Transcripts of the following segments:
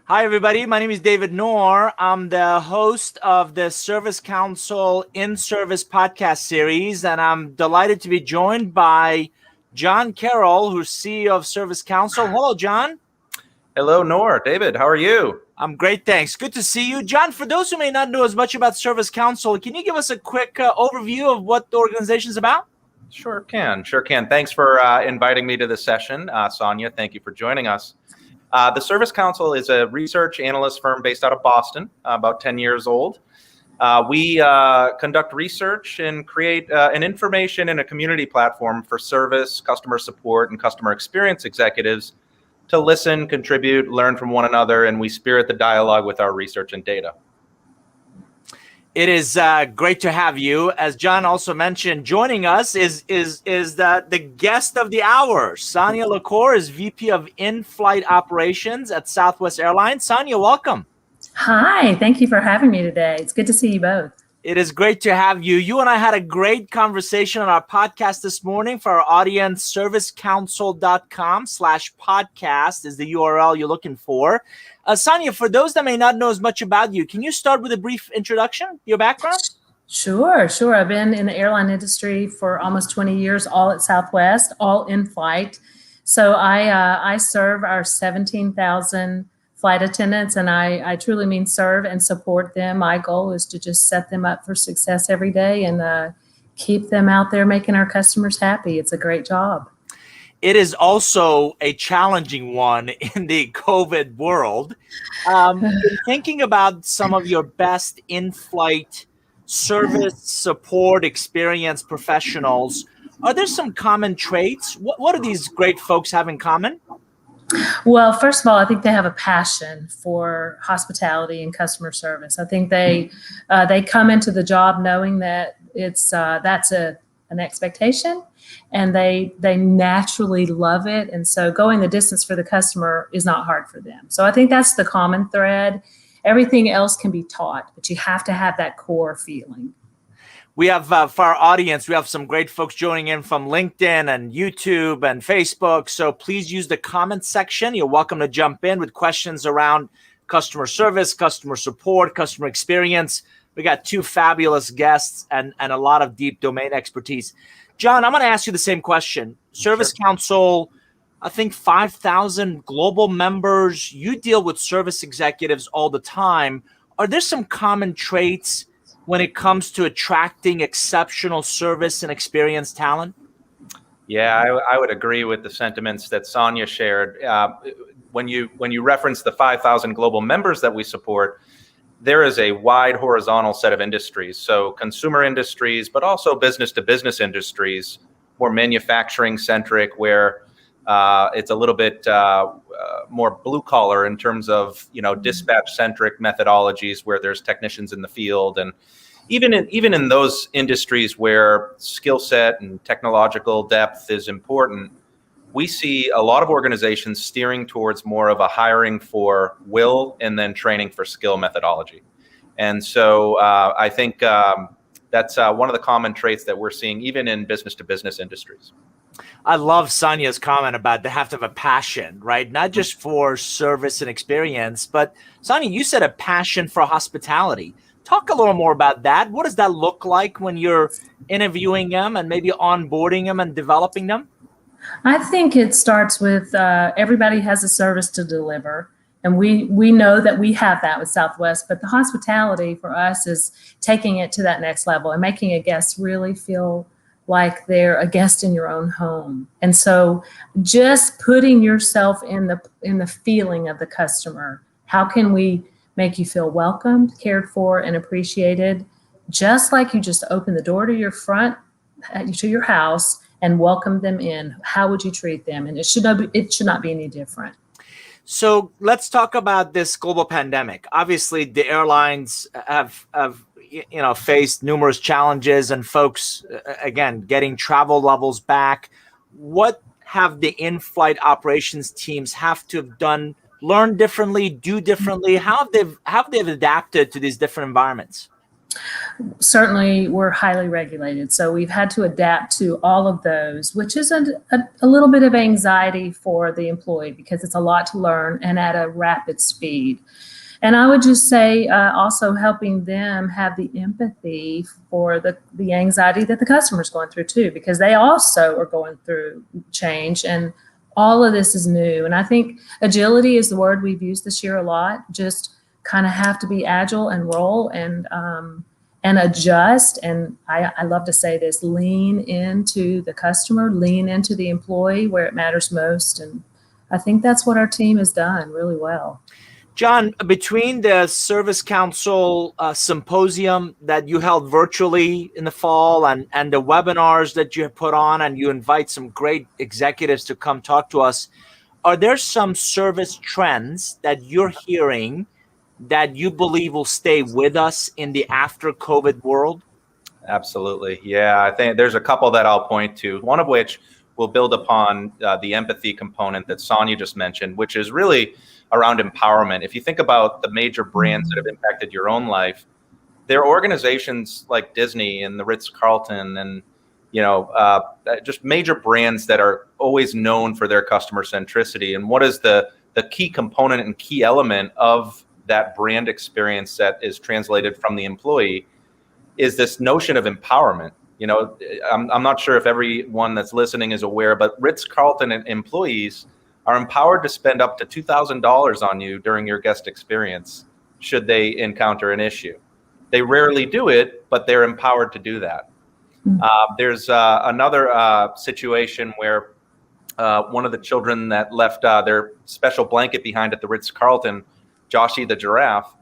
Hi, everybody. My name is David Noor. I'm the host of the Service Council inService podcast series, and I'm delighted to be joined by John Carroll, who's CEO of Service Council. Hello, John. Hello, Noor. David, how are you? I'm great, thanks. Good to see you. John, for those who may not know as much about Service Council, can you give us a quick overview of what the organization is about? Sure can. Thanks for inviting me to this session. Sonya, thank you for joining us. The Service Council is a research analyst firm based out of Boston, about 10 years old. We conduct research and create an information and a community platform for service, customer support, and customer experience executives to listen, contribute, learn from one another, and we spirit the dialogue with our research and data. It is great to have you. As John also mentioned, joining us is the guest of the hour. Sonya Lacore is VP of In-Flight Operations at Southwest Airlines. Sonya, welcome. Hi, thank you for having me today. It's good to see you both. It is great to have you. You and I had a great conversation on our podcast this morning. For our audience, servicecouncil.com/podcast is the URL you're looking for. Sonya, for those that may not know as much about you, can you start with a brief introduction, your background? Sure. I've been in the airline industry for almost 20 years, all at Southwest, all in flight. So I serve our 17,000 flight attendants, and I truly mean serve and support them. My goal is to just set them up for success every day and keep them out there making our customers happy. It's a great job. It is also a challenging one in the COVID world. Thinking about some of your best in-flight service support experience professionals, are there some common traits? What do these great folks have in common? Well, first of all, I think they have a passion for hospitality and customer service. I think they come into the job knowing that that's an expectation, and they naturally love it. And so going the distance for the customer is not hard for them. So I think that's the common thread. Everything else can be taught, but you have to have that core feeling. We have, for our audience, we have some great folks joining in from LinkedIn and YouTube and Facebook. So please use the comment section. You're welcome to jump in with questions around customer service, customer support, customer experience. We got two fabulous guests and a lot of deep domain expertise. John, I'm going to ask you the same question. Service Council, I think 5,000 global members. You deal with service executives all the time. Are there some common traits when it comes to attracting exceptional service and experienced talent? Yeah, I would agree with the sentiments that Sonya shared. When you reference the 5,000 global members that we support, there is a wide horizontal set of industries. So consumer industries, but also business to business industries, more manufacturing centric, where it's a little bit more blue collar in terms of, dispatch centric methodologies where there's technicians in the field. And even in those industries where skill set and technological depth is important, we see a lot of organizations steering towards more of a hiring for will and then training for skill methodology. And so I think that's one of the common traits that we're seeing even in business to business industries. I love Sonya's comment about they have to have a passion, right? Not just for service and experience, but Sonya, you said a passion for hospitality. Talk a little more about that. What does that look like when you're interviewing them and maybe onboarding them and developing them? I think it starts with everybody has a service to deliver. And we know that we have that with Southwest, but the hospitality for us is taking it to that next level and making a guest really feel like they're a guest in your own home. And so just putting yourself in the feeling of the customer. How can we make you feel welcomed, cared for, and appreciated? Just like you just open the door to your house and welcome them in. How would you treat them? And it should not be any different. So let's talk about this global pandemic. Obviously, the airlines have faced numerous challenges, and folks, again, getting travel levels back. What have the in-flight operations teams have to have done, learn differently, do differently? How have they adapted to these different environments? Certainly, we're highly regulated, so we've had to adapt to all of those, which is a little bit of anxiety for the employee because it's a lot to learn and at a rapid speed. And I would just say also helping them have the empathy for the anxiety that the customer's going through too, because they also are going through change, and all of this is new. And I think agility is the word we've used this year a lot. Just kind of have to be agile and roll and adjust. And I love to say this: lean into the customer, lean into the employee where it matters most. And I think that's what our team has done really well. John, between the Service Council symposium that you held virtually in the fall and the webinars that you have put on, and you invite some great executives to come talk to us, are there some service trends that you're hearing that you believe will stay with us in the after COVID world? Absolutely. Yeah, I think there's a couple that I'll point to, one of which will build upon the empathy component that Sonya just mentioned, which is really around empowerment. If you think about the major brands that have impacted your own life, they're organizations like Disney and the Ritz-Carlton and, just major brands that are always known for their customer centricity. And what is the key component and key element of that brand experience that is translated from the employee is this notion of empowerment. I'm not sure if everyone that's listening is aware, but Ritz-Carlton employees are empowered to spend up to $2,000 on you during your guest experience should they encounter an issue. They rarely do it, but they're empowered to do that. There's another situation where one of the children that left their special blanket behind at the Ritz-Carlton, Joshy the giraffe,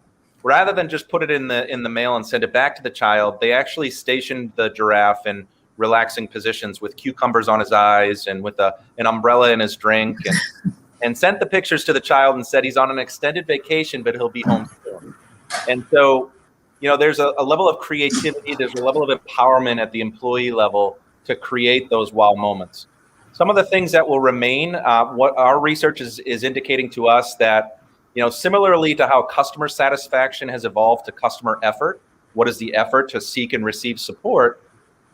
rather than just put it in the mail and send it back to the child, they actually stationed the giraffe in relaxing positions with cucumbers on his eyes and with an umbrella in his drink, and sent the pictures to the child and said he's on an extended vacation, but he'll be home soon. And so, there's a level of creativity, there's a level of empowerment at the employee level to create those wow moments. Some of the things that will remain, what our research is indicating to us that, similarly to how customer satisfaction has evolved to customer effort, what is the effort to seek and receive support?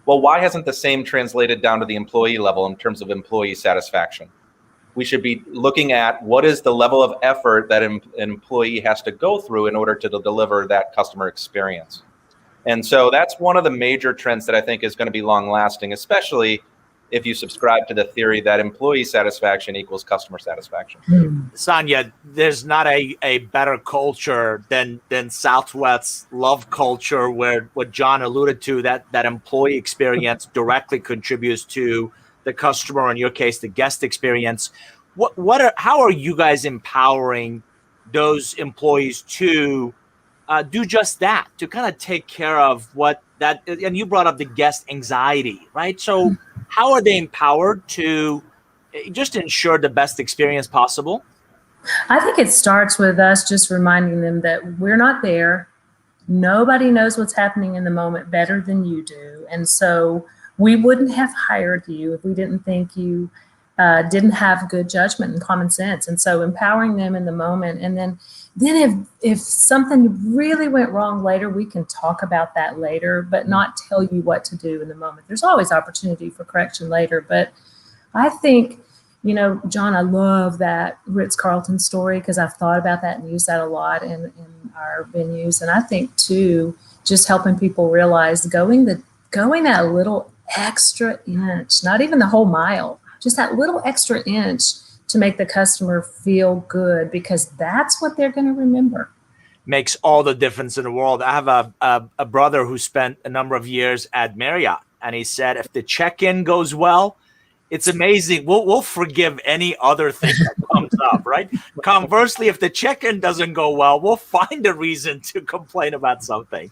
Well, why hasn't the same translated down to the employee level in terms of employee satisfaction? We should be looking at what is the level of effort that an employee has to go through in order to deliver that customer experience. And so that's one of the major trends that I think is going to be long lasting, especially if you subscribe to the theory that employee satisfaction equals customer satisfaction. Sonya, there's not a better culture than Southwest's love culture, where what John alluded to, that employee experience directly contributes to the customer, in your case, the guest experience. How are you guys empowering those employees to do just that, to kind of take care of and you brought up the guest anxiety, right? So how are they empowered to just ensure the best experience possible? I think it starts with us just reminding them that we're not there. Nobody knows what's happening in the moment better than you do. And so we wouldn't have hired you if we didn't think you didn't have good judgment and common sense. And so empowering them in the moment. And then if something really went wrong later, we can talk about that later, but not tell you what to do in the moment. There's always opportunity for correction later. But I think, John, I love that Ritz-Carlton story because I've thought about that and used that a lot in our venues. And I think too, just helping people realize going that little extra inch, not even the whole mile, just that little extra inch to make the customer feel good, because that's what they're going to remember. Makes all the difference in the world. I have a brother who spent a number of years at Marriott, and he said if the check-in goes well, it's amazing. We'll forgive any other thing that comes up, right? Conversely, if the check-in doesn't go well, we'll find a reason to complain about something.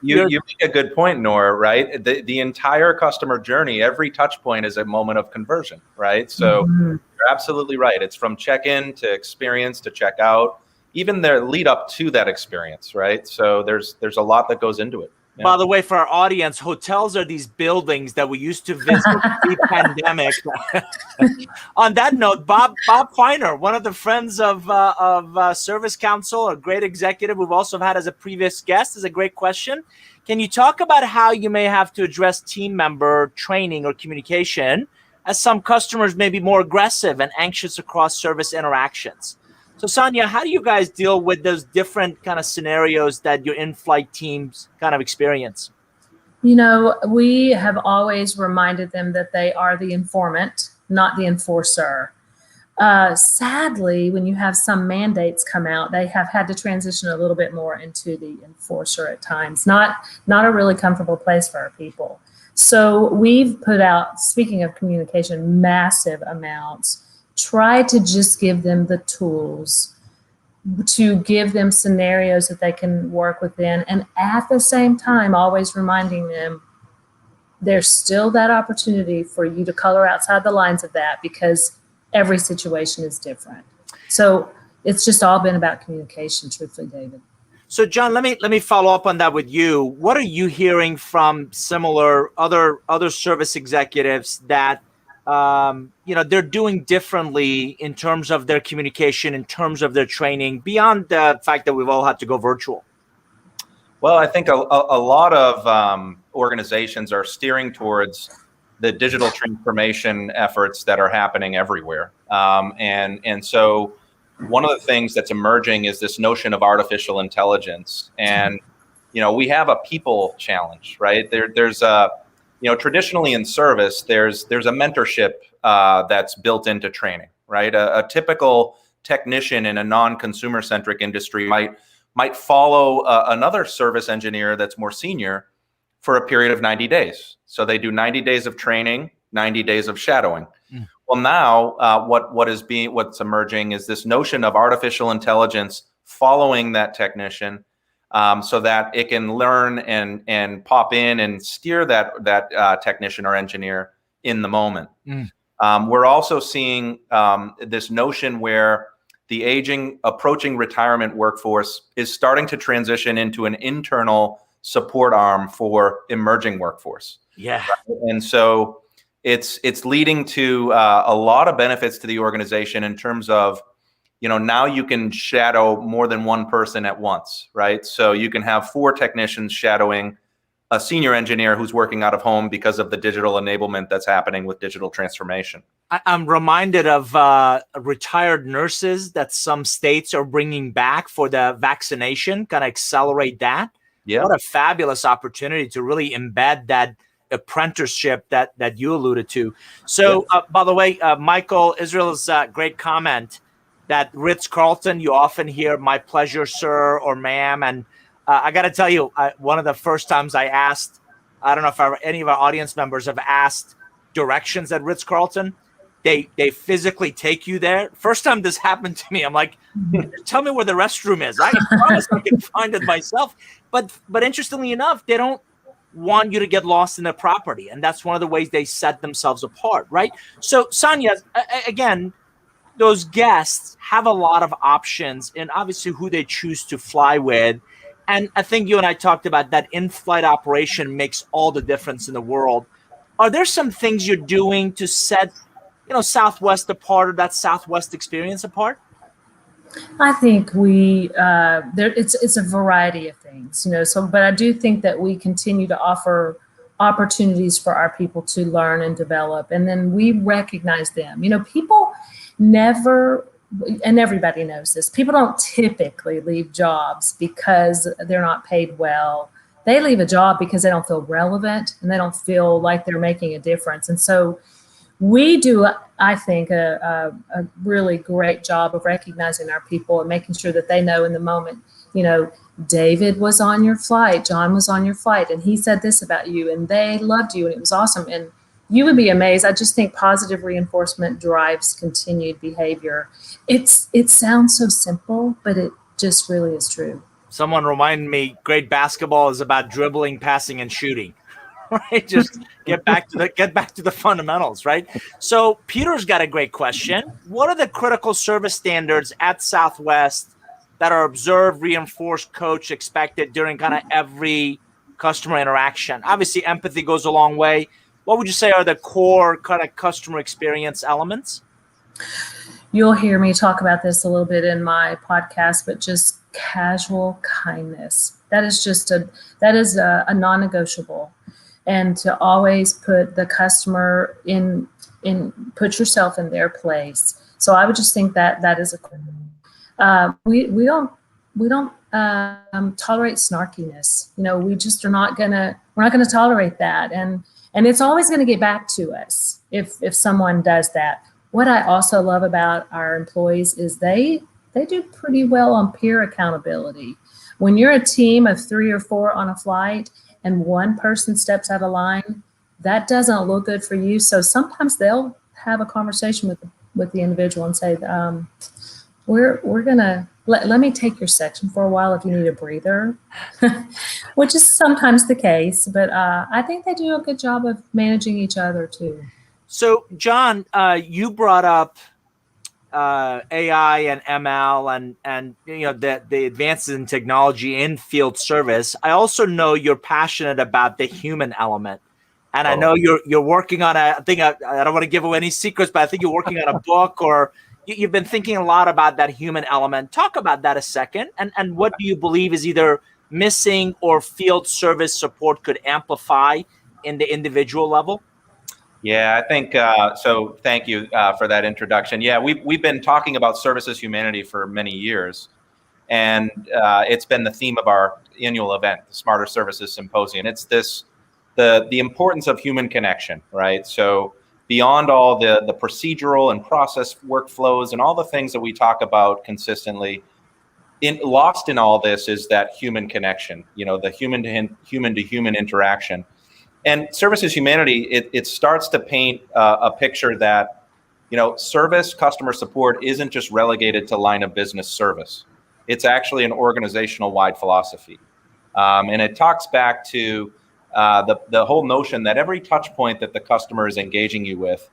You make a good point, Nora, right? The entire customer journey, every touch point is a moment of conversion, right? So you're absolutely right. It's from check-in to experience to check out, even the lead up to that experience, right? So there's a lot that goes into it. Yeah. By the way, for our audience, hotels are these buildings that we used to visit pre-pandemic. On that note, Bob Feiner, one of the friends of Service Council, a great executive we've also had as a previous guest, is a great question. Can you talk about how you may have to address team member training or communication, as some customers may be more aggressive and anxious across service interactions? So, Sonya, how do you guys deal with those different kind of scenarios that your in-flight teams kind of experience? We have always reminded them that they are the informant, not the enforcer. Sadly, when you have some mandates come out, they have had to transition a little bit more into the enforcer at times. Not a really comfortable place for our people. So we've put out, speaking of communication, massive amounts. Try to just give them the tools, to give them scenarios that they can work within. And at the same time, always reminding them there's still that opportunity for you to color outside the lines of that, because every situation is different. So it's just all been about communication, truthfully, David. So, John, let me follow up on that with you. What are you hearing from similar other service executives that they're doing differently in terms of their communication, in terms of their training, beyond the fact that we've all had to go virtual? Well, I think a lot of organizations are steering towards the digital transformation efforts that are happening everywhere. And so one of the things that's emerging is this notion of artificial intelligence. And, we have a people challenge, right? There's a, traditionally in service, there's a mentorship that's built into training, right? A typical technician in a non-consumer centric industry might follow another service engineer that's more senior for a period of 90 days. So they do 90 days of training, 90 days of shadowing. Well, now what's emerging is this notion of artificial intelligence following that technician, so that it can learn and pop in and steer that technician or engineer in the moment. We're also seeing this notion where the approaching retirement workforce is starting to transition into an internal support arm for emerging workforce. Yeah. And so it's leading to a lot of benefits to the organization in terms of, now you can shadow more than one person at once, right? So you can have 4 technicians shadowing a senior engineer who's working out of home because of the digital enablement that's happening with digital transformation. I'm reminded of retired nurses that some states are bringing back for the vaccination, kind of accelerate that. Yeah. What a fabulous opportunity to really embed that apprenticeship that you alluded to. So, by the way, Michael Israel's great comment that Ritz-Carlton, you often hear "my pleasure, sir" or "ma'am." And I got to tell you, one of the first times I asked, I don't know if any of our audience members have asked directions at Ritz-Carlton. They physically take you there. First time this happened to me, I'm like, tell me where the restroom is. I promise I can find it myself. But interestingly enough, they don't want you to get lost in their property. And that's one of the ways they set themselves apart, right? So, Sonya, again, those guests have a lot of options in obviously who they choose to fly with. And I think you and I talked about that in-flight operation makes all the difference in the world. Are there some things you're doing to set Southwest apart, or that Southwest experience apart? I think it's a variety of things, but I do think that we continue to offer opportunities for our people to learn and develop. And then we recognize them. People never, and everybody knows this, people don't typically leave jobs because they're not paid well. They leave a job because they don't feel relevant and they don't feel like they're making a difference. And so we do, I think, a really great job of recognizing our people and making sure that they know in the moment, David was on your flight, John was on your flight, and he said this about you, and they loved you, and it was awesome. And you would be amazed. I just think positive reinforcement drives continued behavior. It sounds so simple, but it just really is true. Someone reminded me, great basketball is about dribbling, passing, and shooting. Right, just get back to the fundamentals, right? So Peter's got a great question. What are the critical service standards at Southwest that are observed, reinforced, coached, expected during kind of every customer interaction? Obviously, empathy goes a long way. What would you say are the core kind of customer experience elements? You'll hear me talk about this a little bit in my podcast, but just casual kindness. That is a non-negotiable. And to always put the customer put yourself in their place. So I would just think that is we don't tolerate snarkiness. We just we're not gonna tolerate that. And it's always going to get back to us if someone does that. What I also love about our employees is they do pretty well on peer accountability. When you're a team of 3 or 4 on a flight and one person steps out of line, that doesn't look good for you. So sometimes they'll have a conversation with the individual and say, we're gonna let me take your section for a while if you need a breather, which is sometimes the case. But I think they do a good job of managing each other too. So, John, you brought up AI and ML and the advances in technology in field service. I also know you're passionate about the human element, and I know you're working on I don't want to give away any secrets, but I think you're working on a book, or you've been thinking a lot about that human element. Talk about that a second, and what do you believe is either missing or field service support could amplify in the individual level? Yeah, I think so. Thank you for that introduction. Yeah, we've been talking about services humanity for many years, and it's been the theme of our annual event, the Smarter Services Symposium. It's the importance of human connection, right? So beyond all the procedural and process workflows and all the things that we talk about consistently, lost in all this is that human connection. The human to human interaction. And services humanity, it starts to paint a picture that, service customer support isn't just relegated to line of business service. It's actually an organizational wide philosophy. And it talks back to the whole notion that every touch point that the customer is engaging you with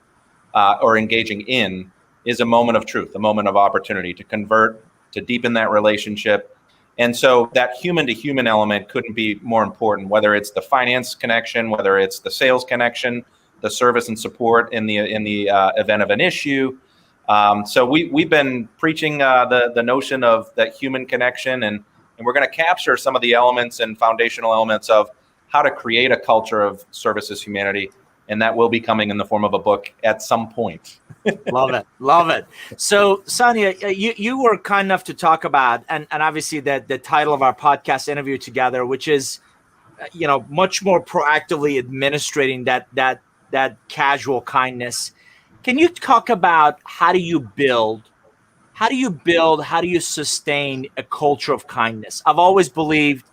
or engaging in is a moment of truth, a moment of opportunity to convert, to deepen that relationship. And so that human to human element couldn't be more important, whether it's the finance connection, whether it's the sales connection, the service and support in the event of an issue. So we've been preaching the notion of that human connection, and we're going to capture some of the elements and foundational elements of how to create a culture of services humanity. And that will be coming in the form of a book at some point. Love it. So, Sonya, you were kind enough to talk about, and obviously the title of our podcast interview together, which is, much more proactively administrating that casual kindness. Can you talk about how do you sustain a culture of kindness? I've always believed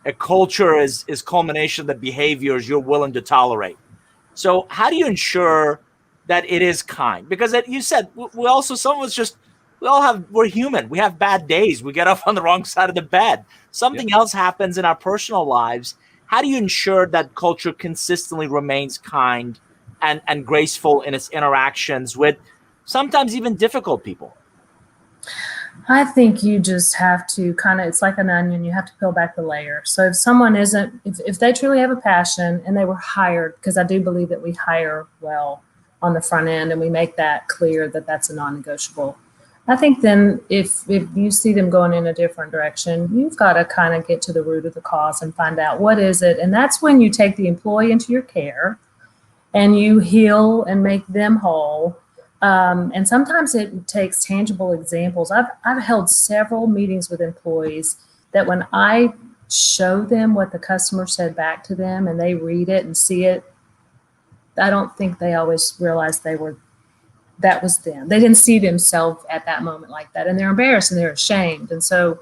a culture is culmination of the behaviors you're willing to tolerate. So how do you ensure that it is kind? Because you said we're human. We have bad days. We get up on the wrong side of the bed. Something else happens in our personal lives. How do you ensure that culture consistently remains kind and graceful in its interactions with sometimes even difficult people? I think you just have to it's like an onion, you have to peel back the layer. So if someone if they truly have a passion and they were hired, because I do believe that we hire well on the front end and we make that clear that that's a non-negotiable. I think then if you see them going in a different direction, you've got to kind of get to the root of the cause and find out what is it. And that's when you take the employee into your care and you heal and make them whole. And sometimes it takes tangible examples. I've held several meetings with employees that when I show them what the customer said back to them and they read it and see it, I don't think they always realized that was them. They didn't see themselves at that moment like that, and they're embarrassed and they're ashamed. And so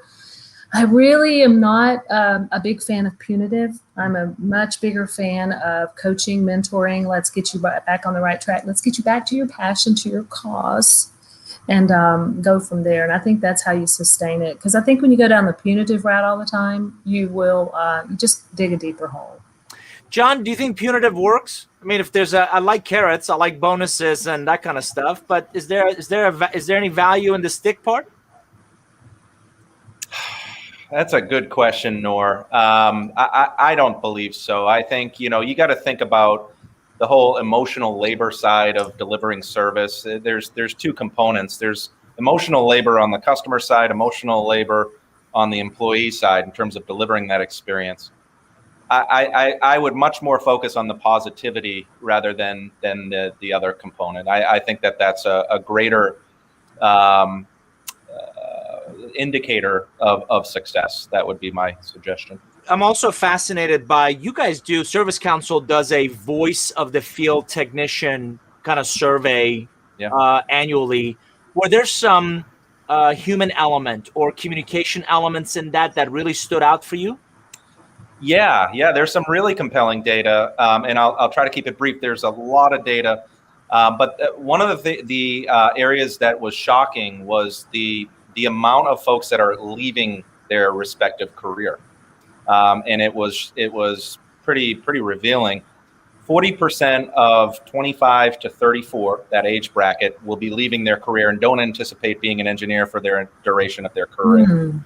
I really am not a big fan of punitive. I'm a much bigger fan of coaching, mentoring. Let's get you back on the right track. Let's get you back to your passion, to your cause, and go from there. And I think that's how you sustain it. Because I think when you go down the punitive route all the time, you will just dig a deeper hole. John, do you think punitive works? I mean, if there's I like carrots, I like bonuses and that kind of stuff. But is there any value in the stick part? That's a good question, Nor. I don't believe so. I think, you got to think about the whole emotional labor side of delivering service. There's two components. There's emotional labor on the customer side, emotional labor on the employee side in terms of delivering that experience. I would much more focus on the positivity rather than the other component. I think that's a greater indicator of success. That would be my suggestion. I'm also fascinated by, you guys do, Service Council does a voice of the field technician kind of survey annually, where there's some human element or communication elements in that really stood out for you? Yeah, there's some really compelling data, and I'll try to keep it brief. There's a lot of data, but one of the areas that was shocking was the amount of folks that are leaving their respective career, and it was pretty revealing. 40% of 25 to 34, that age bracket, will be leaving their career and don't anticipate being an engineer for their duration of their career. Mm-hmm.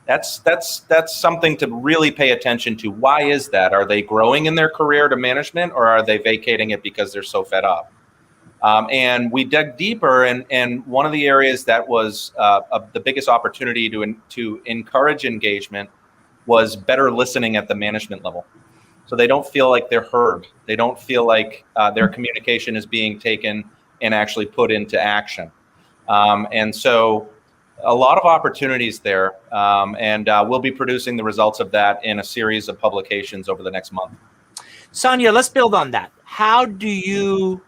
That's something to really pay attention to. Why is that? Are they growing in their career to management, or are they vacating it because they're so fed up? And we dug deeper, and one of the areas that was the biggest opportunity to encourage engagement was better listening at the management level. So they don't feel like they're heard. They don't feel like their communication is being taken and actually put into action. And so a lot of opportunities there, and we'll be producing the results of that in a series of publications over the next month. Sonya, let's build on that. How do you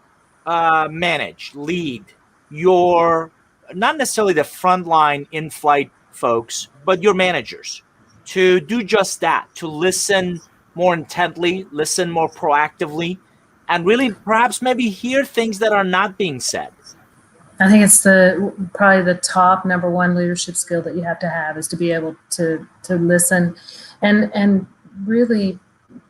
manage, lead your, not necessarily the frontline in-flight folks, but your managers to do just that, to listen more intently, listen more proactively, and really perhaps maybe hear things that are not being said? I think it's probably the top number one leadership skill that you have to have, is to be able to listen and really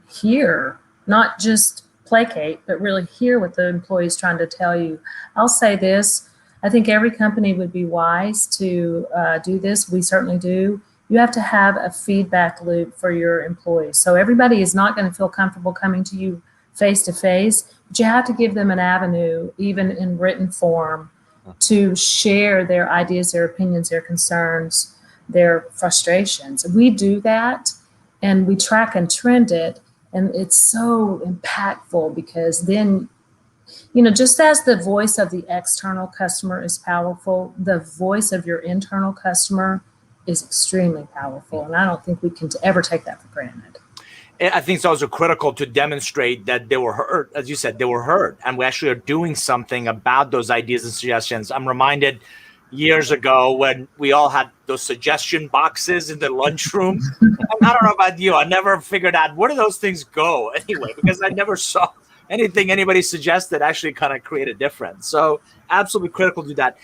hear, not just placate, but really hear what the employee is trying to tell you. I'll say this, I think every company would be wise to do this. We certainly do. You have to have a feedback loop for your employees. So everybody is not going to feel comfortable coming to you face to face, but you have to give them an avenue, even in written form, to share their ideas, their opinions, their concerns, their frustrations. We do that, and we track and trend it, and it's so impactful, because then, just as the voice of the external customer is powerful, the voice of your internal customer is extremely powerful, and I don't think we can ever take that for granted. I think it's also critical to demonstrate that they were heard. As you said, they were heard, and we actually are doing something about those ideas and suggestions. I'm reminded years ago when we all had those suggestion boxes in the lunchroom. I don't know about you. I never figured out, where do those things go anyway, because I never saw anything anybody suggested actually kind of create a difference. So absolutely critical to do that.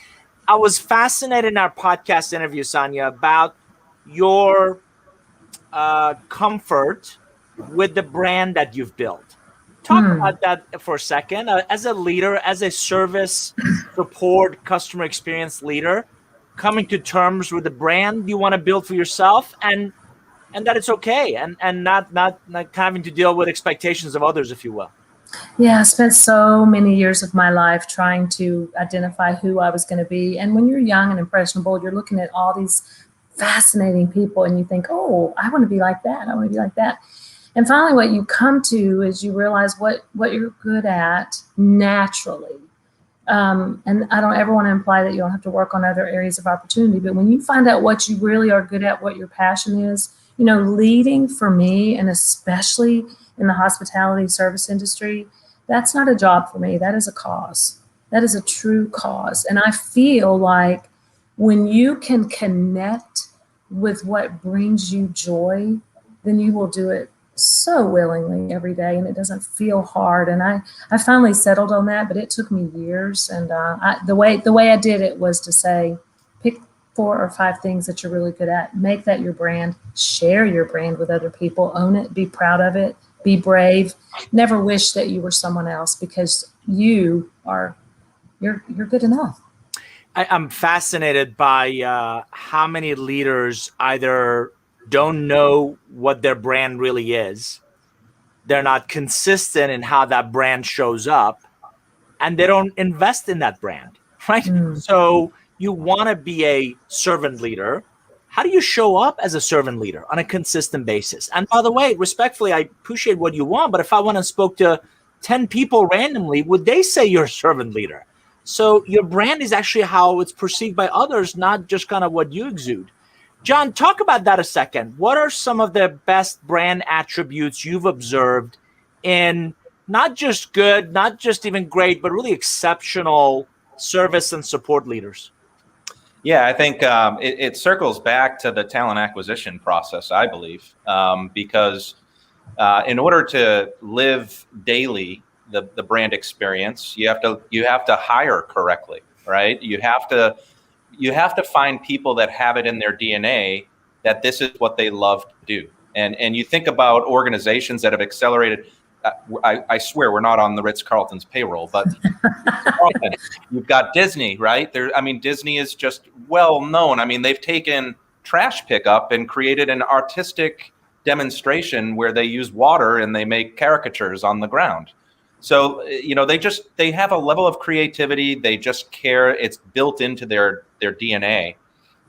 I was fascinated in our podcast interview, Sonya, about your comfort with the brand that you've built. Talk about that for a second. As a leader, as a service support customer experience leader, coming to terms with the brand you want to build for yourself, and that it's okay, and not having to deal with expectations of others, if you will. Yeah, I spent so many years of my life trying to identify who I was going to be. And when you're young and impressionable, you're looking at all these fascinating people, and you think, oh, I want to be like that. I want to be like that. And finally, what you come to is you realize what you're good at naturally. And I don't ever want to imply that you don't have to work on other areas of opportunity. But when you find out what you really are good at, what your passion is, leading for me, and especially in the hospitality service industry, that's not a job for me. That is a cause. That is a true cause. And I feel like when you can connect with what brings you joy, then you will do it so willingly every day, and it doesn't feel hard. And I finally settled on that, but it took me years. And the way I did it was to say, pick 4 or 5 things that you're really good at, make that your brand, share your brand with other people, own it, be proud of it, be brave, never wish that you were someone else, because you're good enough. I'm fascinated by how many leaders either don't know what their brand really is. They're not consistent in how that brand shows up, and they don't invest in that brand, right? So you want to be a servant leader. How do you show up as a servant leader on a consistent basis? And by the way, respectfully, I appreciate what you want, but if I went and spoke to 10 people randomly, would they say you're a servant leader? So your brand is actually how it's perceived by others, not just kind of what you exude. John, talk about that a second. What are some of the best brand attributes you've observed in not just good, not just even great, but really exceptional service and support leaders? Yeah, I think it circles back to the talent acquisition process, I believe, because in order to live daily the brand experience, you have to hire correctly, right? You have to find people that have it in their DNA that this is what they love to do. And you think about organizations that have accelerated. I swear we're not on the Ritz-Carlton's payroll, but you've got Disney, right? Disney is just well known. They've taken trash pickup and created an artistic demonstration where they use water and they make caricatures on the ground. So, they have a level of creativity. They just care. It's built into their DNA.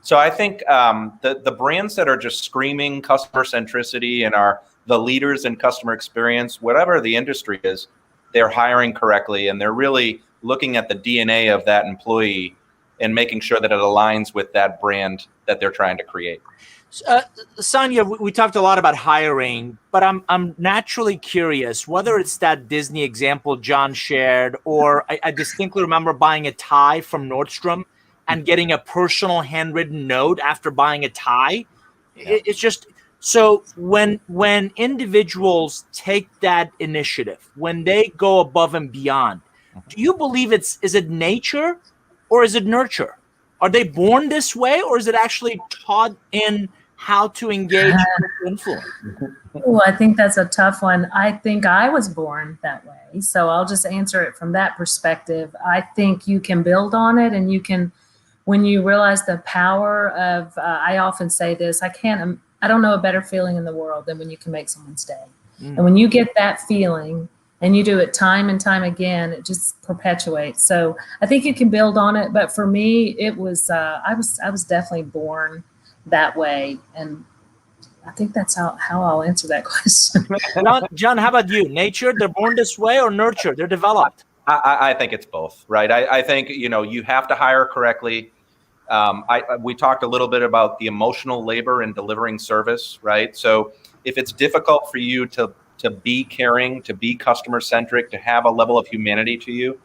So I think the brands that are just screaming customer centricity and are the leaders in customer experience, whatever the industry is, they're hiring correctly, and they're really looking at the DNA of that employee and making sure that it aligns with that brand that they're trying to create. Sonya, we talked a lot about hiring, but I'm naturally curious whether it's that Disney example John shared, or I distinctly remember buying a tie from Nordstrom and getting a personal handwritten note after buying a tie. Yeah. It's just so when individuals take that initiative, when they go above and beyond, do you believe is it nature or is it nurture? Are they born this way, or is it actually taught in how to engage with influence? Well, I think that's a tough one. I think I was born that way, so I'll just answer it from that perspective. I think you can build on it, and you can, when you realize the power of, I often say this, I don't know a better feeling in the world than when you can make someone stay. And when you get that feeling and you do it time and time again, it just perpetuates. So I think you can build on it. But for me, it was, I was definitely born that way. And I think that's how I'll answer that question. John, how about you? Nature, they're born this way, or nurture, they're developed? I think it's both, right? I think, you have to hire correctly. We talked a little bit about the emotional labor in delivering service, right? So if it's difficult for you to be caring, to be customer centric, to have a level of humanity to you,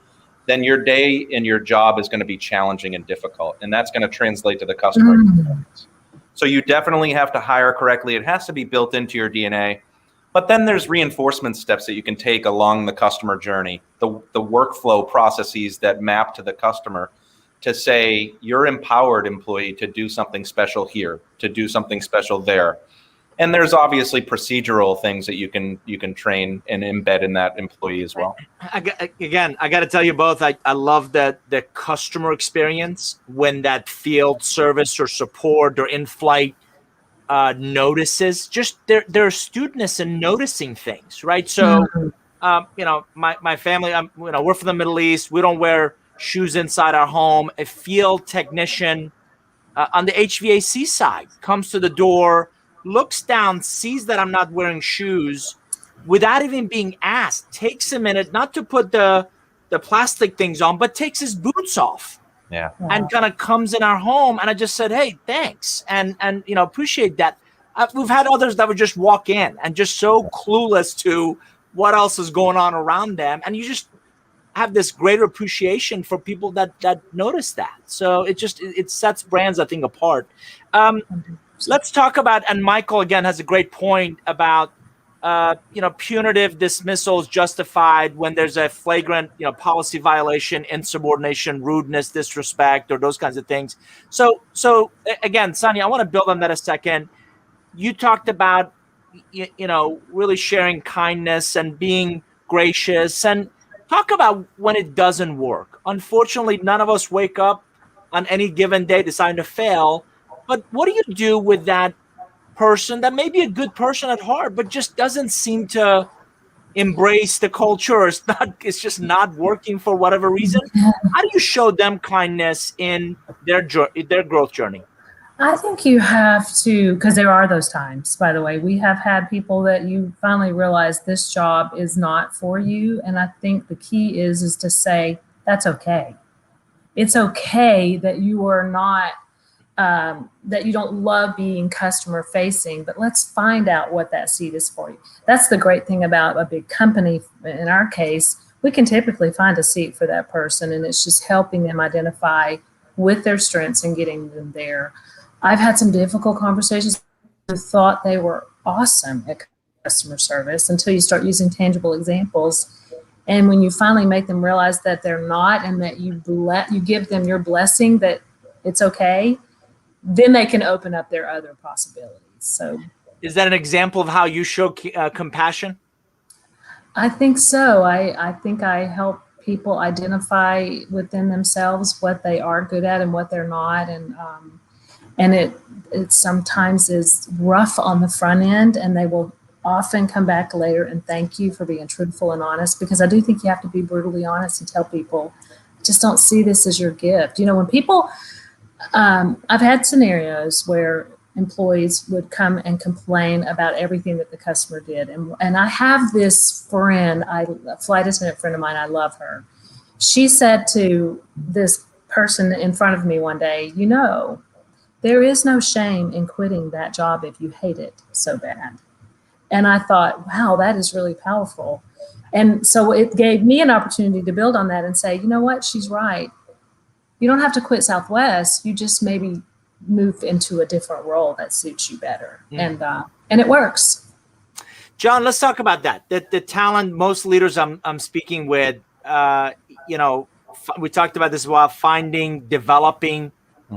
then your day and your job is going to be challenging and difficult. And that's going to translate to the customer experience. So you definitely have to hire correctly. It has to be built into your DNA. But then there's reinforcement steps that you can take along the customer journey, the workflow processes that map to the customer, to say you're empowered, employee, to do something special here, to do something special there. And there's obviously procedural things that you can train and embed in that employee as well. I got to tell you both, I love the customer experience when that field service or support or in-flight notices just their astutness in noticing things, right? So, my family, we're from the Middle East. We don't wear shoes inside our home. A field technician on the HVAC side comes to the door, looks down, sees that I'm not wearing shoes, without even being asked, takes a minute not to put the plastic things on, but takes his boots off. Yeah. And kind of comes in our home, and I just said, hey, thanks, and appreciate that. We've had others that would just walk in and just so clueless to what else is going on around them, and you just have this greater appreciation for people that notice that. So it sets brands, I think, apart. Let's talk about, and Michael again has a great point about punitive dismissal is justified when there's a flagrant policy violation, insubordination, rudeness, disrespect, or those kinds of things. So again, Sonya, I want to build on that a second. You talked about really sharing kindness and being gracious, and talk about when it doesn't work. Unfortunately, none of us wake up on any given day deciding to fail. But what do you do with that person that may be a good person at heart, but just doesn't seem to embrace the culture, or it's just not working for whatever reason? How do you show them kindness in their growth journey? I think you have to, because there are those times, by the way. We have had people that you finally realize this job is not for you. And I think the key is to say, that's okay. It's okay that you are not, that you don't love being customer facing, but let's find out what that seat is for you. That's the great thing about a big company. In our case, we can typically find a seat for that person, and it's just helping them identify with their strengths and getting them there. I've had some difficult conversations who thought they were awesome at customer service until you start using tangible examples. And when you finally make them realize that they're not, and that you give them your blessing that it's okay, then they can open up their other possibilities. So, is that an example of how you show compassion? I think so. I think I help people identify within themselves what they are good at and what they're not, and it sometimes is rough on the front end, and they will often come back later and thank you for being truthful and honest, because I do think you have to be brutally honest and tell people, just don't see this as your gift. You know, when people, I've had scenarios where employees would come and complain about everything that the customer did. And I have this friend, a flight attendant friend of mine, I love her. She said to this person in front of me one day, you know, there is no shame in quitting that job if you hate it so bad. And I thought, wow, that is really powerful. And so it gave me an opportunity to build on that and say, you know what, she's right. You don't have to quit Southwest. You just maybe move into a different role that suits you better. And it works. John, let's talk about that. The talent, most leaders I'm speaking with, you know, we talked about this a while, finding, developing,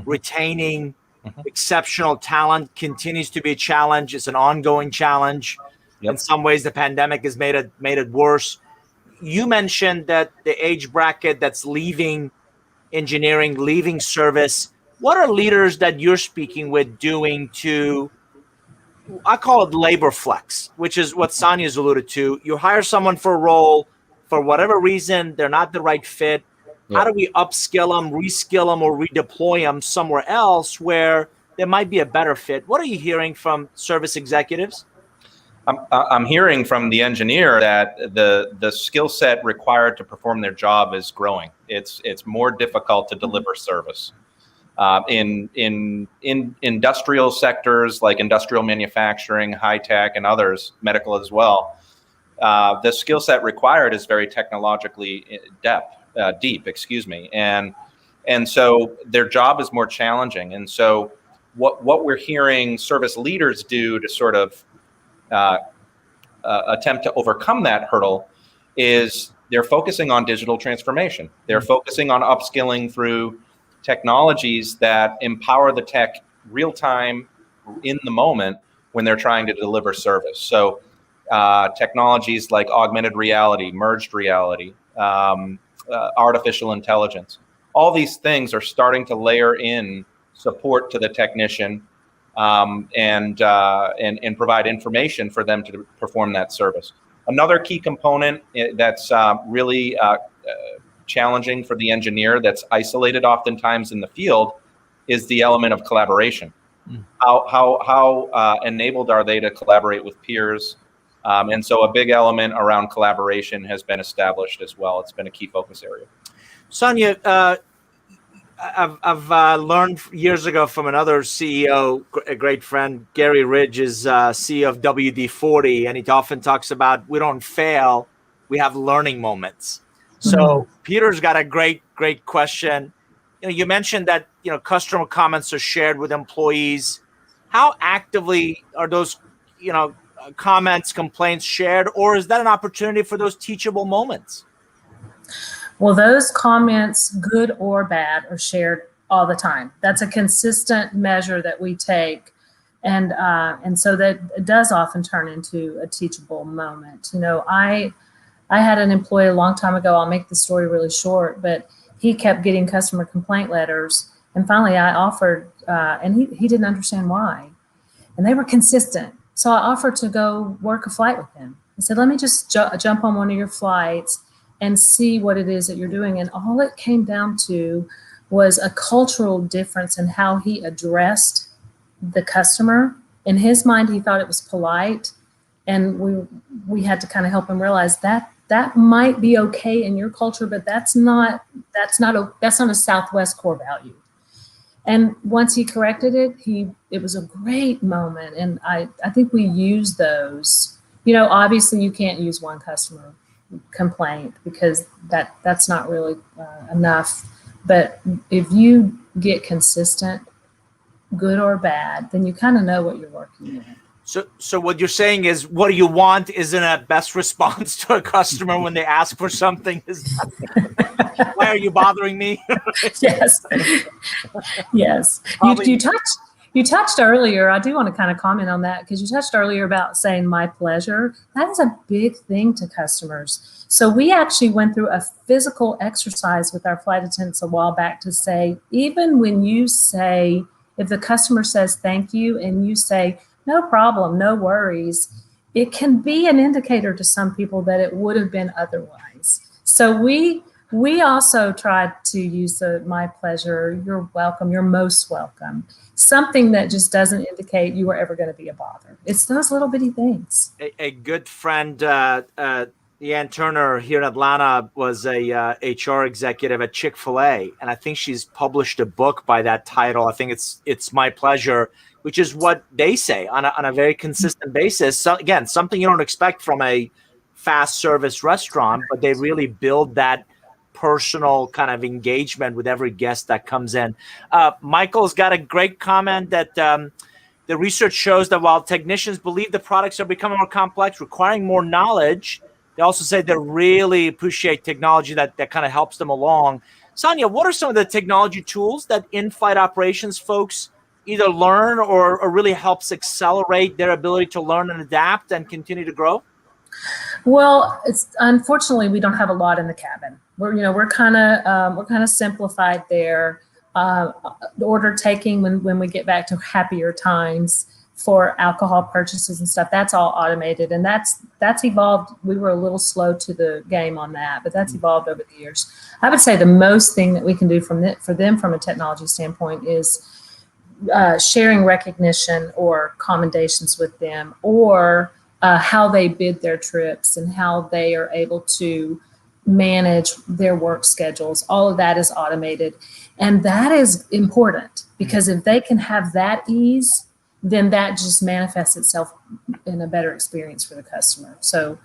retaining exceptional talent continues to be a challenge. It's an ongoing challenge. Yep. In some ways, the pandemic has made it worse. You mentioned that the age bracket that's leaving engineering, leaving service. What are leaders that you're speaking with doing to, I call it labor flex, which is what Sonya's alluded to. You hire someone for a role, for whatever reason, they're not the right fit. Yep. How do we upskill them, reskill them, or redeploy them somewhere else where there might be a better fit? What are you hearing from service executives? I'm hearing from the engineer that the skill set required to perform their job is growing. It's more difficult to deliver service. In industrial sectors like industrial manufacturing, high tech, and others, medical as well, the skill set required is very technologically deep, and so their job is more challenging. And so what we're hearing service leaders do to sort of attempt to overcome that hurdle is they're focusing on digital transformation. They're focusing on upskilling through technologies that empower the tech real time in the moment when they're trying to deliver service. So technologies like augmented reality, merged reality, artificial intelligence, all these things are starting to layer in support to the technician and provide information for them to perform that service. Another key component that's really challenging for the engineer, that's isolated oftentimes in the field, is the element of collaboration. How enabled are they to collaborate with peers? And so a big element around collaboration has been established as well. It's been a key focus area. Sonya, I've learned years ago from another CEO, a great friend, Gary Ridge is CEO of WD-40, and he often talks about we don't fail, we have learning moments. So Peter's got a great question. You know, you mentioned that, you know, customer comments are shared with employees. How actively are those, you know, comments, complaints shared, or is that an opportunity for those teachable moments? Well, those comments, good or bad, are shared all the time. That's a consistent measure that we take. And so that it does often turn into a teachable moment. You know, I had an employee a long time ago, I'll make the story really short, but he kept getting customer complaint letters. And finally I offered, and he didn't understand why. and they were consistent. So I offered to go work a flight with them. I said, let me just jump on one of your flights and see what it is that you're doing. And all it came down to was a cultural difference in how he addressed the customer. In his mind, he thought it was polite. And we had to kind of help him realize that might be okay in your culture, but that's not a Southwest core value. And once he corrected it, it was a great moment. And I think we use those. Obviously you can't use one customer complaint because that's not really enough. But if you get consistent, good or bad, then you kind of know what you're working with. So what you're saying is, what do you want isn't a best response to a customer when they ask for something. Why are you bothering me? Yes. Yes. You touched earlier. I do want to kind of comment on that because you touched earlier about saying my pleasure. That is a big thing to customers. So we actually went through a physical exercise with our flight attendants a while back to say, even when you say, if the customer says thank you and you say, no problem, no worries, it can be an indicator to some people that it would have been otherwise. So we also tried to use the my pleasure, you're welcome, you're most welcome. Something that just doesn't indicate you are ever going to be a bother. It's those little bitty things. A good friend, Leanne Turner here in Atlanta, was a HR executive at Chick-fil-A. And I think she's published a book by that title. I think it's My Pleasure, which is what they say on a very consistent basis. So again, something you don't expect from a fast service restaurant, but they really build that personal kind of engagement with every guest that comes in. Michael's got a great comment that the research shows that while technicians believe the products are becoming more complex, requiring more knowledge, they also say they really appreciate technology that kind of helps them along. Sonya, what are some of the technology tools that in-flight operations folks either learn or really helps accelerate their ability to learn and adapt and continue to grow? Well, unfortunately we don't have a lot in the cabin. We're kind of simplified there. The order taking when we get back to happier times for alcohol purchases and stuff, that's all automated, and that's evolved. We were a little slow to the game on that, but that's evolved over the years. I would say the most thing that we can do for them from a technology standpoint is sharing recognition or commendations with them, or how they bid their trips and how they are able to manage their work schedules. All of that is automated. And that is important because if they can have that ease, then that just manifests itself in a better experience for the customer. So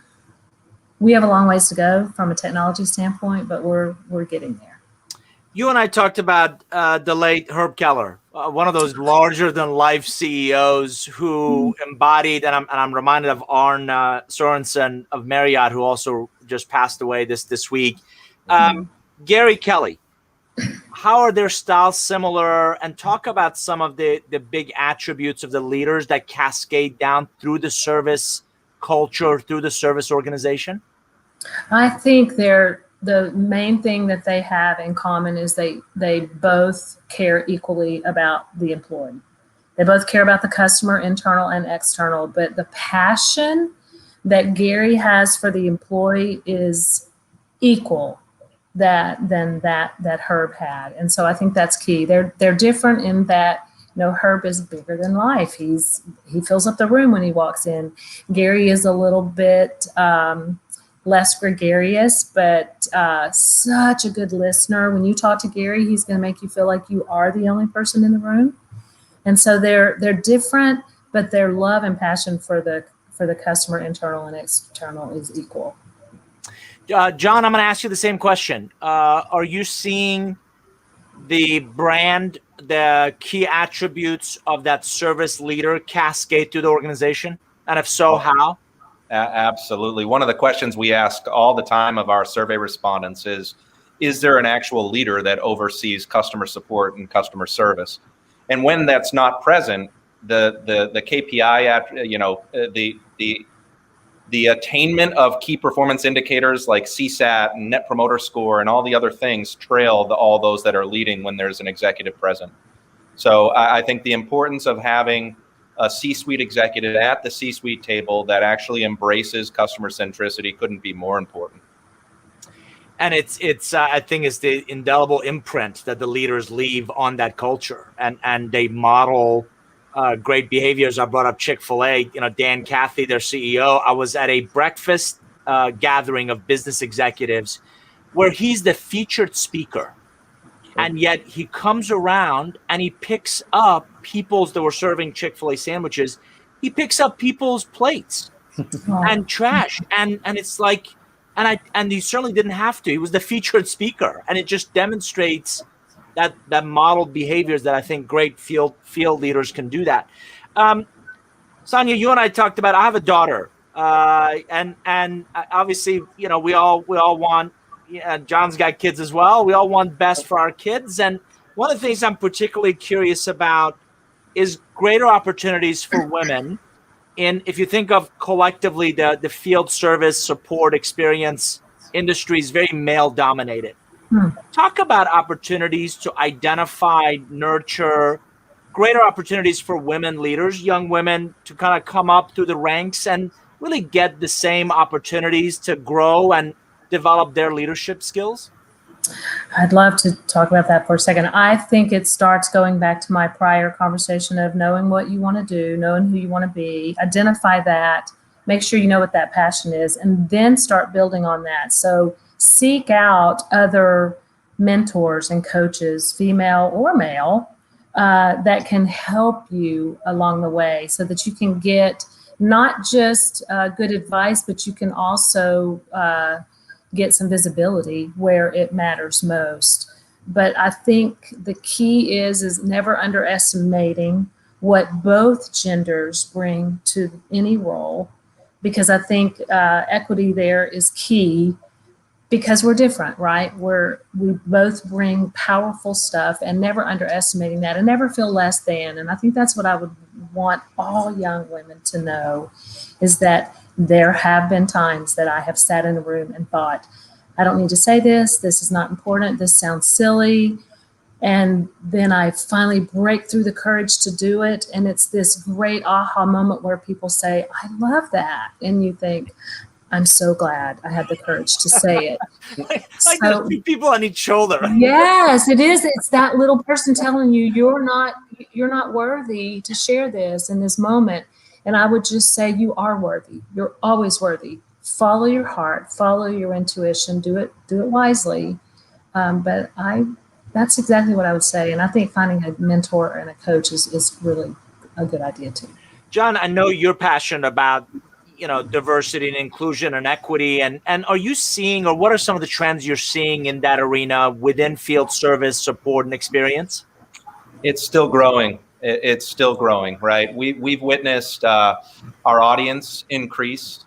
we have a long ways to go from a technology standpoint, but we're getting there. You and I talked about the late Herb Keller, one of those larger than life CEOs who embodied, and I'm reminded of Arne Sorensen of Marriott, who also just passed away this week. Gary Kelly, how are their styles similar? And talk about some of the big attributes of the leaders that cascade down through the service culture, through the service organization. I think the main thing that they have in common is they both care equally about the employee. They both care about the customer, internal and external, but the passion that Gary has for the employee is equal than that Herb had. And so I think that's key. They're different in that, Herb is bigger than life. He fills up the room when he walks in. Gary is a little bit less gregarious, but such a good listener. When you talk to Gary, he's going to make you feel like you are the only person in the room. And so they're different, but their love and passion for the customer, internal and external, is equal. John, I'm going to ask you the same question. Are you seeing the brand, the key attributes of that service leader cascade through the organization? And if so, how? Absolutely. One of the questions we ask all the time of our survey respondents is there an actual leader that oversees customer support and customer service? And when that's not present, the KPI, the attainment of key performance indicators like CSAT and Net Promoter Score and all the other things trail all those that are leading when there's an executive present. So I think the importance of having a C-suite executive at the C-suite table that actually embraces customer centricity couldn't be more important. And it's I think it's the indelible imprint that the leaders leave on that culture, and they model great behaviors. I brought up Chick-fil-A, Dan Cathy, their CEO. I was at a breakfast gathering of business executives where he's the featured speaker. And yet he comes around and he picks up that were serving Chick-fil-A sandwiches. He picks up people's plates and trash. And it's like, and he certainly didn't have to. He was the featured speaker. And it just demonstrates that modeled behaviors that I think great field leaders can do that. Sonya, you and I talked about, I have a daughter. And obviously, we all want, John's got kids as well. We all want best for our kids. And one of the things I'm particularly curious about is greater opportunities for women. If you think of collectively the field service support experience industry is very male dominated. Talk about opportunities to identify, nurture greater opportunities for women leaders, young women to kind of come up through the ranks and really get the same opportunities to grow and develop their leadership skills? I'd love to talk about that for a second. I think it starts going back to my prior conversation of knowing what you want to do, knowing who you want to be, identify that, make sure you know what that passion is, and then start building on that. So seek out other mentors and coaches, female or male, that can help you along the way so that you can get not just good advice, but you can also get some visibility where it matters most. But I think the key is never underestimating what both genders bring to any role, because I think equity there is key because we're different, right? We both bring powerful stuff, and never underestimating that and never feel less than. And I think that's what I would want all young women to know, is that there have been times that I have sat in a room and thought, I don't need to say this. This is not important. This sounds silly. And then I finally break through the courage to do it. And it's this great aha moment where people say, I love that. And you think, I'm so glad I had the courage to say it. like there's two people on each shoulder. Yes, it is. It's that little person telling you you're not worthy to share this in this moment. And I would just say you are worthy. You're always worthy. Follow your heart, follow your intuition, do it wisely. But that's exactly what I would say. And I think finding a mentor and a coach is really a good idea too. John, I know you're passionate about, diversity and inclusion and equity. And are you seeing, or what are some of the trends you're seeing in that arena within field service support and experience? It's still growing. It's still growing, right? We've witnessed our audience increase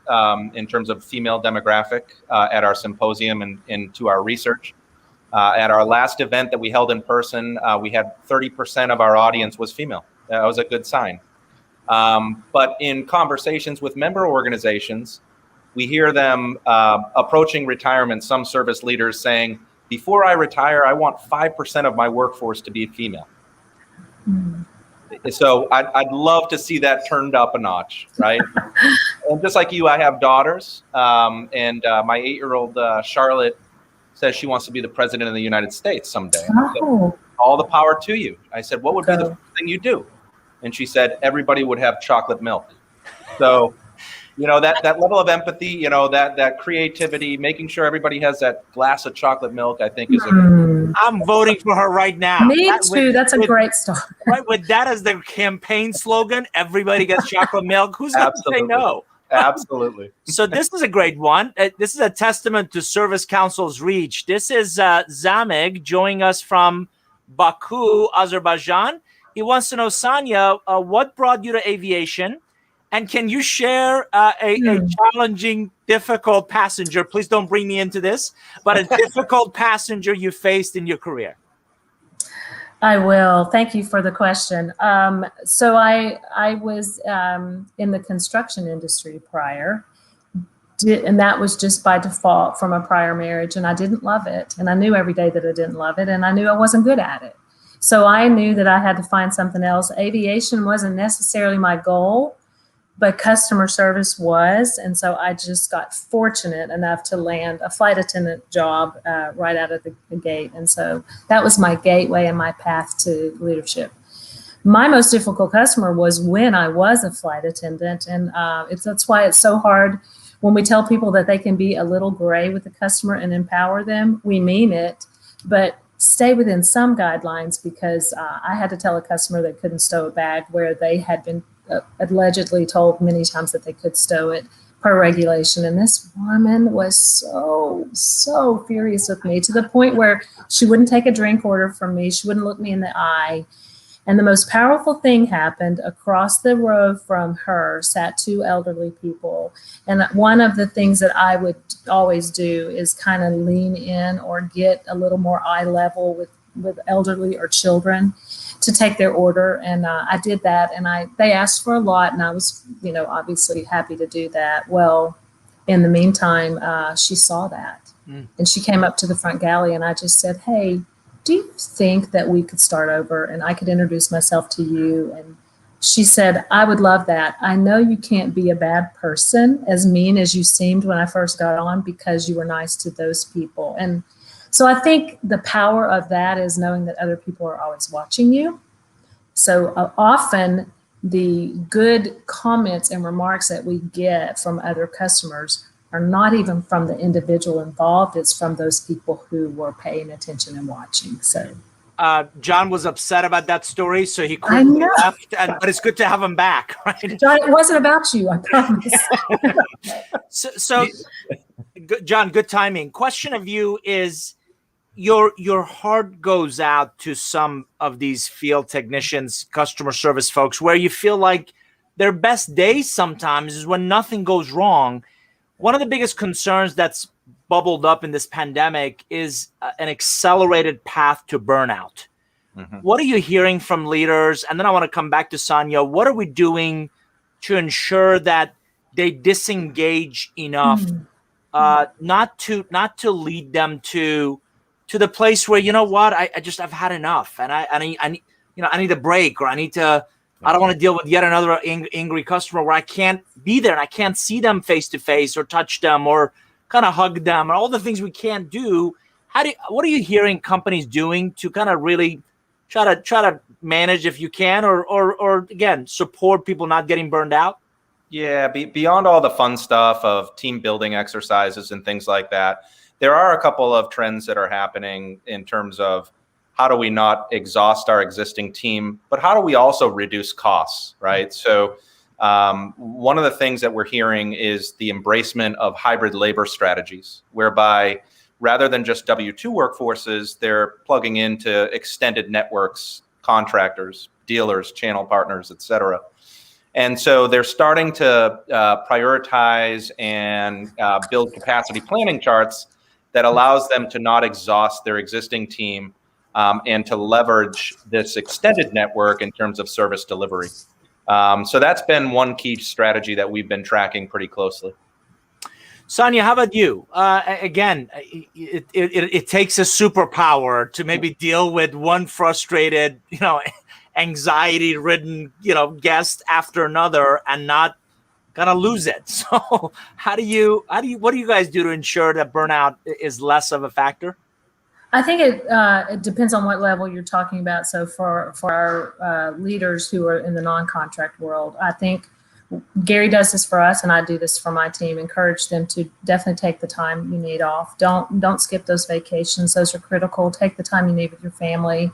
in terms of female demographic at our symposium and into our research. At our last event that we held in person, we had 30% of our audience was female. That was a good sign. But in conversations with member organizations, we hear them approaching retirement, some service leaders saying, before I retire, I want 5% of my workforce to be female. So I'd love to see that turned up a notch, right? And just like you, I have daughters, and my 8-year-old Charlotte says she wants to be the president of the United States someday. Oh. Said, all the power to you. I said, what would be the first thing you do? And she said, everybody would have chocolate milk. So, that level of empathy, that creativity, making sure everybody has that glass of chocolate milk, I think is I'm voting for her right now. Me too. That's a great start. Right, with that as the campaign slogan, everybody gets chocolate milk. Who's going to say no? Absolutely. So this is a great one. This is a testament to Service Council's reach. This is Zamig joining us from Baku, Azerbaijan. He wants to know, Sonya, what brought you to aviation? And can you share a challenging, difficult passenger? Please don't bring me into this, but a difficult passenger you faced in your career. I will. Thank you for the question. So I was in the construction industry prior, and that was just by default from a prior marriage, and I didn't love it. And I knew every day that I didn't love it, and I knew I wasn't good at it. So I knew that I had to find something else. Aviation wasn't necessarily my goal, but customer service was. And so I just got fortunate enough to land a flight attendant job right out of the gate. And so that was my gateway and my path to leadership. My most difficult customer was when I was a flight attendant. And that's why it's so hard when we tell people that they can be a little gray with the customer and empower them. We mean it, but stay within some guidelines, because I had to tell a customer they couldn't stow a bag where they had been allegedly told many times that they could stow it per regulation. And this woman was so furious with me, to the point where she wouldn't take a drink order from me. She wouldn't look me in the eye. And the most powerful thing happened. Across the road from her sat two elderly people. And one of the things that I would always do is kind of lean in or get a little more eye level with elderly or children to take their order. And I did that. And they asked for a lot, and I was, obviously happy to do that. Well, in the meantime, she saw that. And she came up to the front galley, and I just said, "Hey, do you think that we could start over and I could introduce myself to you?" And she said, "I would love that. I know you can't be a bad person, as mean as you seemed when I first got on, because you were nice to those people." And so I think the power of that is knowing that other people are always watching you. So often the good comments and remarks that we get from other customers are not even from the individual involved. It's from those people who were paying attention and watching. So John was upset about that story, so he quickly left. But it's good to have him back, right? John, it wasn't about you, I promise. so John, good timing. Question of you is, your heart goes out to some of these field technicians, customer service folks, where you feel like their best days sometimes is when nothing goes wrong. One of the biggest concerns that's bubbled up in this pandemic is an accelerated path to burnout. What are you hearing from leaders? And then I want to come back to Sonya. What are we doing to ensure that they disengage enough, not to lead them to the place where, I've had enough, and I need a break, or I don't want to deal with yet another angry customer where I can't be there and I can't see them face to face or touch them or kind of hug them, and all the things we can't do. What are you hearing companies doing to kind of really try to manage, if you can, or again, support people not getting burned out? Yeah, beyond all the fun stuff of team building exercises and things like that, there are a couple of trends that are happening in terms of how do we not exhaust our existing team, but how do we also reduce costs, right? So one of the things that we're hearing is the embracement of hybrid labor strategies, whereby rather than just W-2 workforces, they're plugging into extended networks, contractors, dealers, channel partners, et cetera. And so they're starting to prioritize and build capacity planning charts that allows them to not exhaust their existing team and to leverage this extended network in terms of service delivery. So that's been one key strategy that we've been tracking pretty closely. Sonya, how about you? Again, it takes a superpower to maybe deal with one frustrated, anxiety-ridden, guest after another and not gonna lose it. So what do you guys do to ensure that burnout is less of a factor? I think it depends on what level you're talking about. So for our leaders who are in the non-contract world, I think Gary does this for us, and I do this for my team. Encourage them to definitely take the time you need off. Don't skip those vacations. Those are critical. Take the time you need with your family.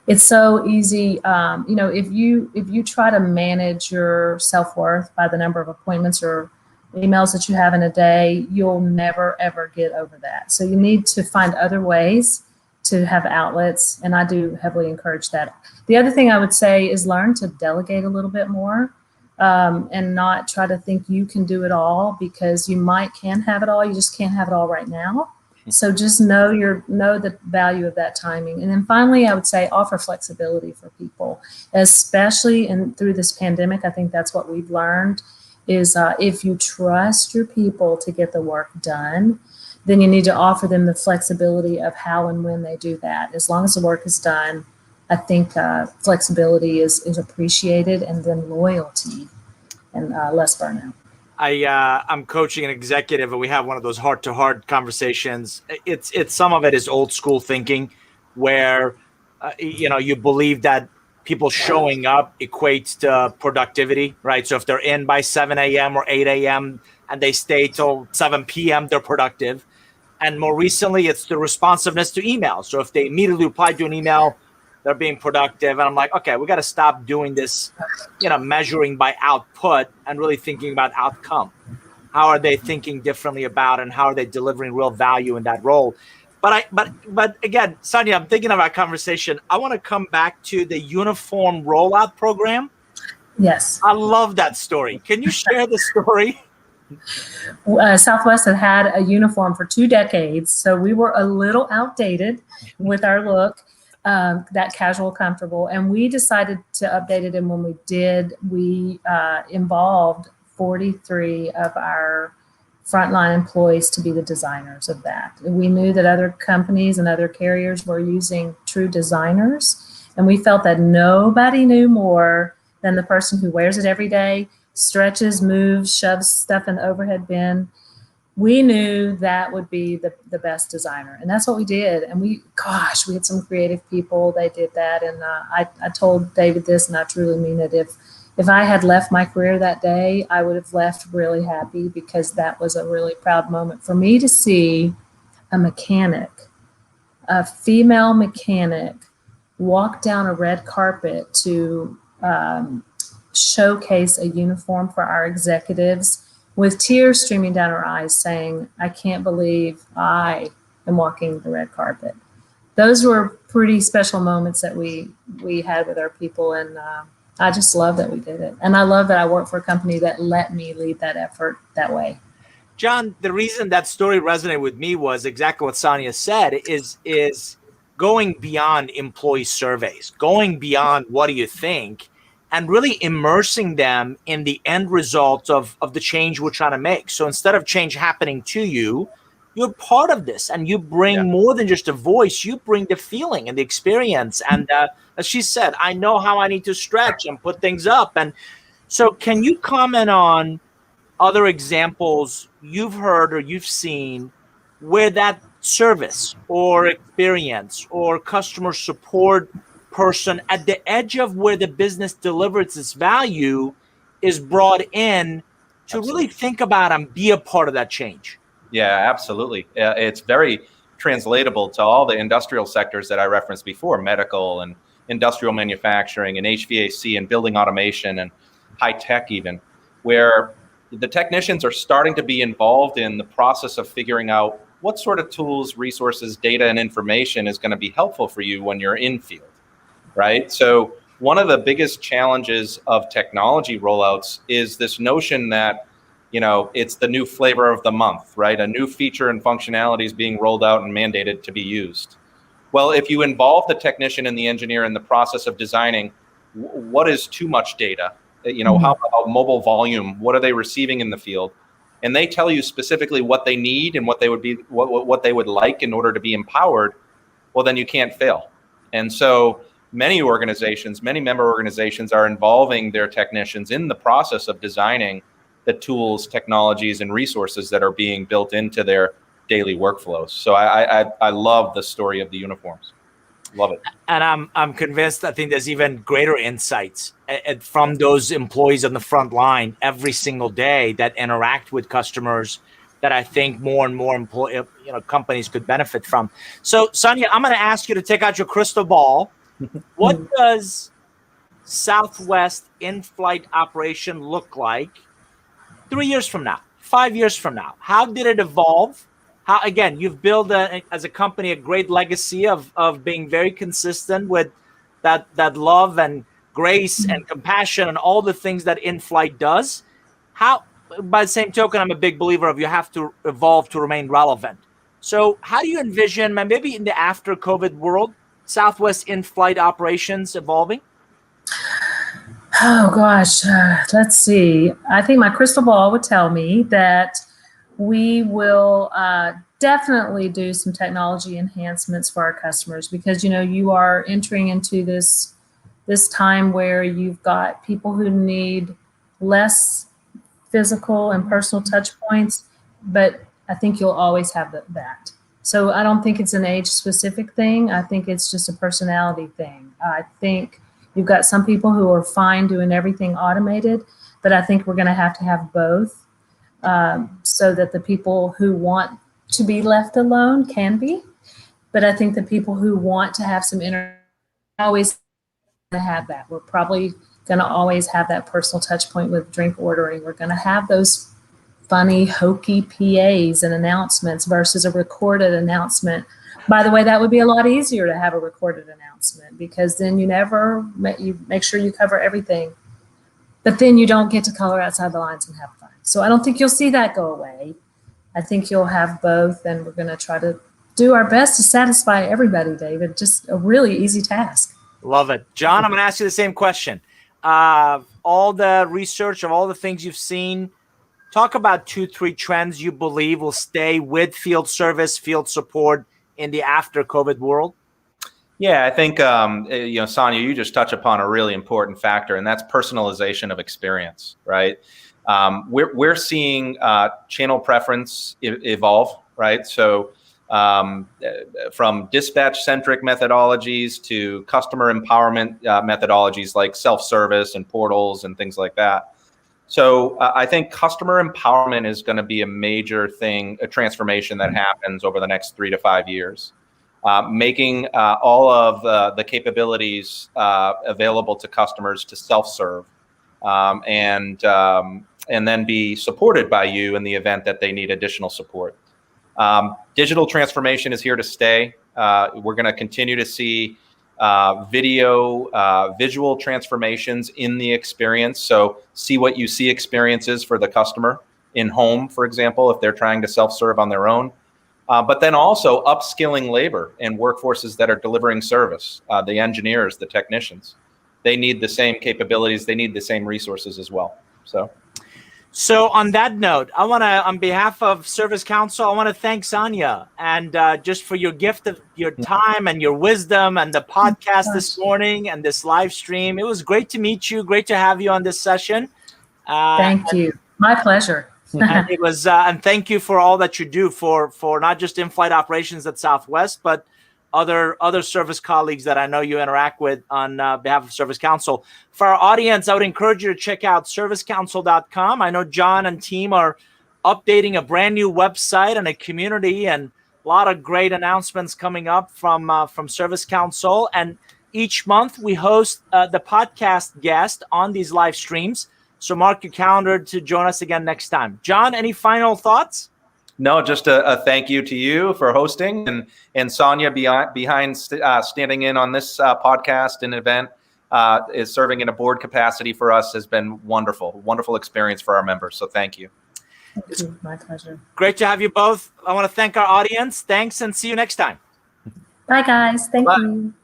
It's so easy. If you try to manage your self-worth by the number of appointments or emails that you have in a day, you'll never, ever get over that. So you need to find other ways to have outlets, and I do heavily encourage that. The other thing I would say is learn to delegate a little bit more, and not try to think you can do it all, because you can have it all. You just can't have it all right now. So just know the value of that timing. And then finally, I would say offer flexibility for people, especially through this pandemic. I think that's what we've learned is if you trust your people to get the work done, then you need to offer them the flexibility of how and when they do that. As long as the work is done, I think flexibility is appreciated, and then loyalty and less burnout. I'm coaching an executive, and we have one of those heart-to-heart conversations. It's some of it is old school thinking, where you believe that people showing up equates to productivity, right? So if they're in by 7 a.m. or 8 a.m. and they stay till 7 p.m., they're productive. And more recently, it's the responsiveness to email. So if they immediately reply to an email, they're being productive. And I'm like, okay, we got to stop doing this, measuring by output and really thinking about outcome. How are they thinking differently about, and how are they delivering real value in that role? But again, Sonya, I'm thinking of our conversation. I want to come back to the uniform rollout program. Yes. I love that story. Can you share the story? Southwest had a uniform for 2 decades, so we were a little outdated with our look, that casual, comfortable, and we decided to update it. And when we did, we involved 43 of our frontline employees to be the designers of that. We knew that other companies and other carriers were using true designers, and we felt that nobody knew more than the person who wears it every day, stretches, moves, shoves stuff in the overhead bin. We knew that would be the best designer, and that's what we did. And we had some creative people. They did that, and I told David this, and I truly mean it. If I had left my career that day, I would have left really happy, because that was a really proud moment for me to see a mechanic, a female mechanic, walk down a red carpet to showcase a uniform for our executives, with tears streaming down her eyes, saying, "I can't believe I am walking the red carpet." Those were pretty special moments that we had with our people, and I just love that we did it. And I love that I work for a company that let me lead that effort that way. John, the reason that story resonated with me was exactly what Sonya said, is going beyond employee surveys, going beyond what do you think, and really immersing them in the end result of the change we're trying to make. So instead of change happening to you, you're part of this, and you bring more than just a voice. You bring the feeling and the experience. And as she said, I know how I need to stretch and put things up. And so can you comment on other examples you've heard or you've seen where that service or experience or customer support person at the edge of where the business delivers its value is brought in to really think about and be a part of that change? Yeah, absolutely. It's very translatable to all the industrial sectors that I referenced before, medical and industrial manufacturing and HVAC and building automation and high tech even, where the technicians are starting to be involved in the process of figuring out what sort of tools, resources, data, and information is going to be helpful for you when you're in field, right? So one of the biggest challenges of technology rollouts is this notion that it's the new flavor of the month, right? A new feature and functionality is being rolled out and mandated to be used. Well, if you involve the technician and the engineer in the process of designing, what is too much data? How about mobile volume? What are they receiving in the field? And they tell you specifically what they need and what they would like in order to be empowered. Well, then you can't fail. And so many member organizations are involving their technicians in the process of designing the tools, technologies, and resources that are being built into their daily workflows. So I love the story of the uniforms. Love it. And I'm convinced, I think there's even greater insights from those employees on the front line every single day that interact with customers that I think more and more companies could benefit from. So Sonya, I'm going to ask you to take out your crystal ball. What does Southwest in-flight operation look like 3 years from now, 5 years from now? How did it evolve? How, again, you've built as a company a great legacy of being very consistent with that love and grace and compassion and all the things that in-flight does. How, by the same token, I'm a big believer of you have to evolve to remain relevant. So how do you envision, maybe in the after COVID world, Southwest in-flight operations evolving? Oh gosh, let's see. I think my crystal ball would tell me that we will definitely do some technology enhancements for our customers, because you are entering into this time where you've got people who need less physical and personal touch points, but I think you'll always have that. So I don't think it's an age specific thing. I think it's just a personality thing. I think you've got some people who are fine doing everything automated, but I think we're going to have both, so that the people who want to be left alone can be. But I think the people who want to have some always going to have that. We're probably going to always have that personal touch point with drink ordering. We're going to have those funny, hokey PAs and announcements versus a recorded announcement. By the way, that would be a lot easier to have a recorded announcement, because then you make sure you cover everything, but then you don't get to color outside the lines and have fun. So I don't think you'll see that go away. I think you'll have both, and we're going to try to do our best to satisfy everybody, David. Just a really easy task. Love it. John, I'm going to ask you the same question. All the research of all the things you've seen, talk about 2-3 trends you believe will stay with field service, field support in the after COVID world. Yeah, I think, Sonya, you just touch upon a really important factor, and that's personalization of experience, right? We're seeing channel preference evolve, right? So from dispatch-centric methodologies to customer empowerment methodologies like self-service and portals and things like that. So I think customer empowerment is going to be a major thing, a transformation that happens over the next 3 to 5 years. Making all of the capabilities available to customers to self-serve, and then be supported by you in the event that they need additional support. Digital transformation is here to stay. We're going to continue to see visual transformations in the experience. So see what you see experiences for the customer in home, for example, if they're trying to self-serve on their own. But then also upskilling labor and workforces that are delivering service, the engineers, the technicians. They need the same capabilities. They need the same resources as well. So on that note, I want to, on behalf of Service Council, I want to thank Sonya and just for your gift of your time and your wisdom and the podcast this morning and this live stream. It was great to meet you. Great to have you on this session. Thank you. My pleasure. And it was, and thank you for all that you do for not just in-flight operations at Southwest, but other service colleagues that I know you interact with on behalf of Service Council. For our audience, I would encourage you to check out servicecouncil.com. I know John and team are updating a brand new website and a community, and a lot of great announcements coming up from Service Council. And each month we host the podcast guest on these live streams. So mark your calendar to join us again next time. John, any final thoughts? No, just a thank you to you for hosting, and Sonya behind standing in on this podcast and event, is serving in a board capacity for us has been wonderful experience for our members. So thank you. Thank you. My pleasure. Great to have you both. I want to thank our audience. Thanks, and see you next time. Bye, guys. Thank you.